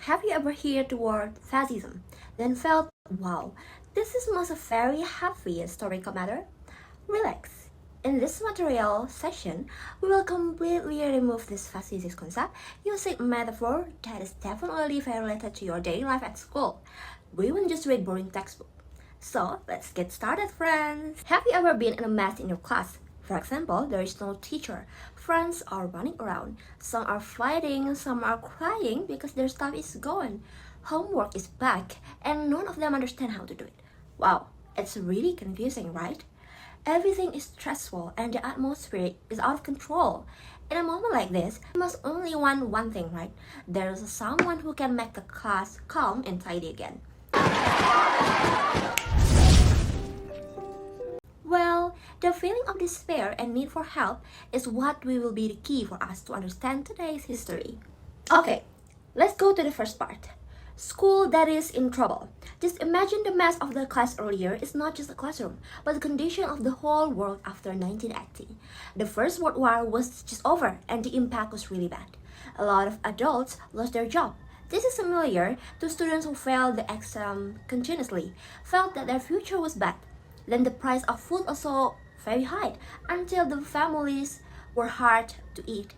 Have you ever heard the word fascism, then felt, wow, this is must a very heavy historical matter? Relax. In this material session, we will completely remove this fascist concept using a metaphor that is definitely very related to your daily life at school. We won't just read boring textbook. So, let's get started, friends! Have you ever been in a mess in your class? For example, there is no teacher. Friends are running around. Some are fighting, some are crying because their stuff is gone. Homework is back, and none of them understand how to do it. Wow, it's really confusing, right? Everything is stressful and the atmosphere is out of control. In a moment like this, you must only want one thing, right? There is someone who can make the class calm and tidy again. Well, the feeling of despair and need for help is what will be the key for us to understand today's history. Okay, let's go to the first part. School that is in trouble. Just imagine the mess of the class earlier is not just a classroom, but the condition of the whole world after 1980. The First World War was just over and the impact was really bad. A lot of adults lost their job. This is familiar to students who failed the exam continuously, felt that their future was bad. Then the price of food also very high until the families were hard to eat.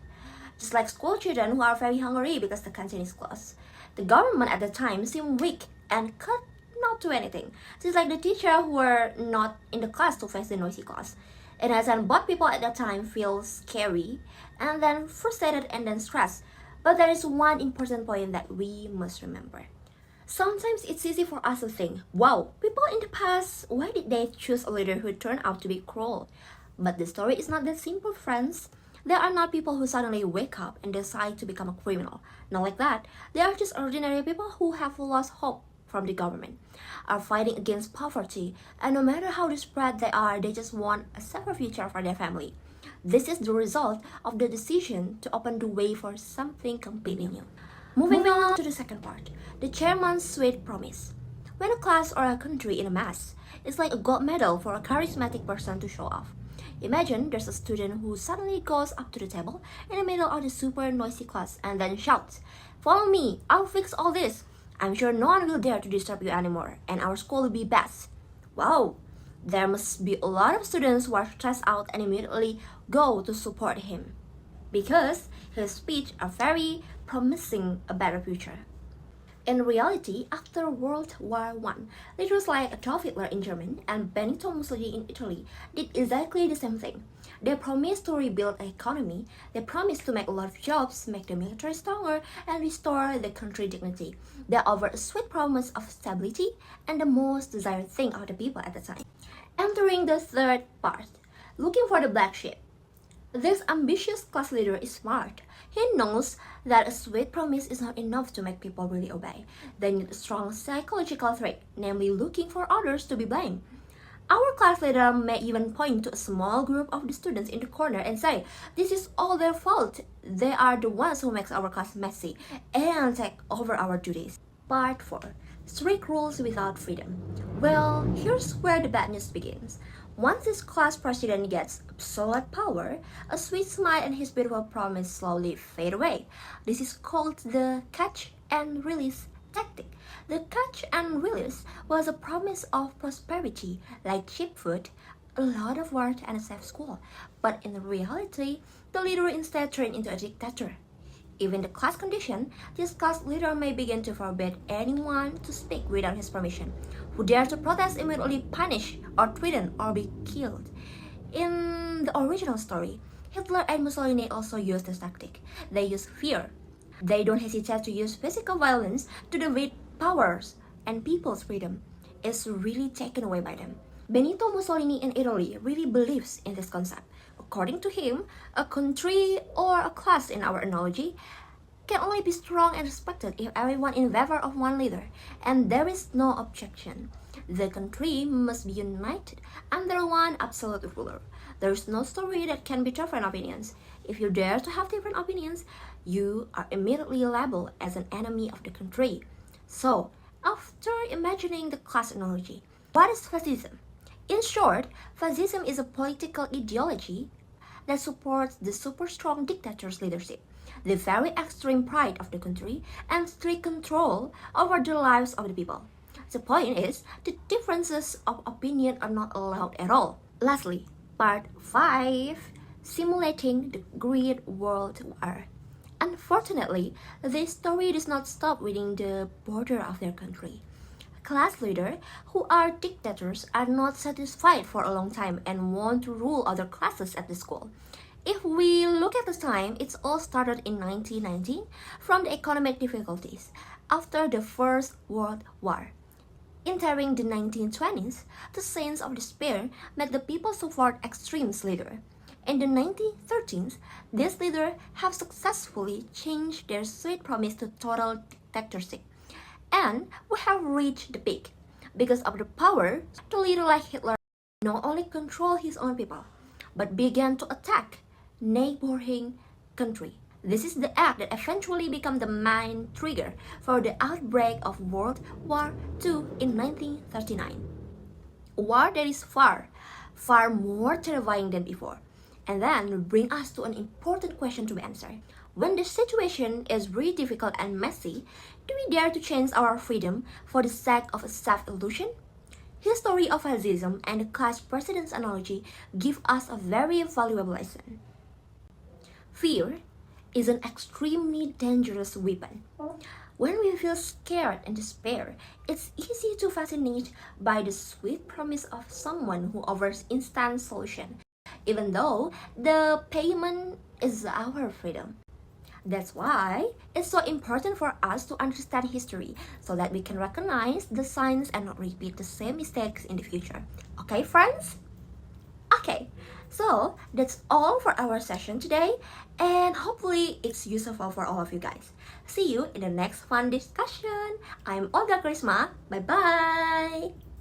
Just like school children who are very hungry because the canteen is closed. The government at the time seemed weak and could not do anything. Just like the teacher who were not in the class to face the noisy class. It has both people at that time feel scary and then frustrated and then stressed. But there is one important point that we must remember. Sometimes it's easy for us to think, wow, people in the past, why did they choose a leader who turned out to be cruel? But the story is not that simple, friends. There are not people who suddenly wake up and decide to become a criminal. Not like that. They are just ordinary people who have lost hope from the government, are fighting against poverty, and no matter how desperate they are, they just want a safer future for their family. This is the result of the decision to open the way for something completely new. Moving on to the second part, the chairman's sweet promise. When a class or a country in a mess, it's like a gold medal for a charismatic person to show off. Imagine there's a student who suddenly goes up to the table in the middle of the super noisy class and then shouts, "Follow me, I'll fix all this. I'm sure no one will dare to disturb you anymore and our school will be best." Wow, there must be a lot of students who are stressed out and immediately go to support him, because his speech are very promising a better future. In reality, after World War I, leaders like Adolf Hitler in Germany and Benito Mussolini in Italy did exactly the same thing. They promised to rebuild the economy, they promised to make a lot of jobs, make the military stronger, and restore the country's dignity. They offered a sweet promise of stability and the most desired thing of the people at the time. Entering the third part, looking for the black sheep. This ambitious class leader is smart. He knows that a sweet promise is not enough to make people really obey. They need a strong psychological trait, namely looking for others to be blamed. Our class leader may even point to a small group of the students in the corner and say, "This is all their fault. They are the ones who make our class messy and take over our duties." Part 4. Strict rules without freedom. Well, here's where the bad news begins. Once this class president gets absolute power, a sweet smile and his beautiful promise slowly fade away. This is called the catch and release tactic. The catch and release was a promise of prosperity, like cheap food, a lot of work, and a safe school. But in reality, the leader instead turned into a dictator. Even the class condition, this class leader may begin to forbid anyone to speak without his permission. Who dare to protest immediately punished or threatened or be killed. In the original story, Hitler and Mussolini also used this tactic. They use fear. They don't hesitate to use physical violence to defeat powers, and people's freedom is really taken away by them. Benito Mussolini in Italy really believes in this concept. According to him, a country or a class in our analogy can only be strong and respected if everyone in favor of one leader, and there is no objection. The country must be united under one absolute ruler. There is no story that can be different opinions. If you dare to have different opinions, you are immediately labeled as an enemy of the country. So, after imagining the class analogy, what is fascism? In short, fascism is a political ideology that supports the super strong dictator's leadership. the very extreme pride of the country, and strict control over the lives of the people. The point is, the differences of opinion are not allowed at all. Lastly, part 5, simulating the Great World War. Unfortunately, this story does not stop within the border of their country. Class leaders who are dictators are not satisfied for a long time and want to rule other classes at the school. If we look at the time, it all started in 1919 from the economic difficulties after the First World War. Entering the 1920s, the sense of despair made the people support extremist leaders. In the 1930s, these leaders have successfully changed their sweet promise to total dictatorship. And we have reached the peak. Because of the power, the leader like Hitler not only controlled his own people, but began to attack neighboring countries. This is the act that eventually became the main trigger for the outbreak of World War II in 1939. A war that is far, far more terrifying than before. And then bring us to an important question to be answered. When the situation is really difficult and messy, do we dare to change our freedom for the sake of a self-illusion? History of fascism and the class president's analogy give us a very valuable lesson. Fear is an extremely dangerous weapon. When we feel scared and despair, it's easy to fascinate by the sweet promise of someone who offers instant solution, even though the payment is our freedom. That's why it's so important for us to understand history so that we can recognize the signs and not repeat the same mistakes in the future. Okay, friends? Okay, so that's all for our session today, and hopefully it's useful for all of you guys. See you in the next fun discussion. I'm Olga Krisma. Bye bye.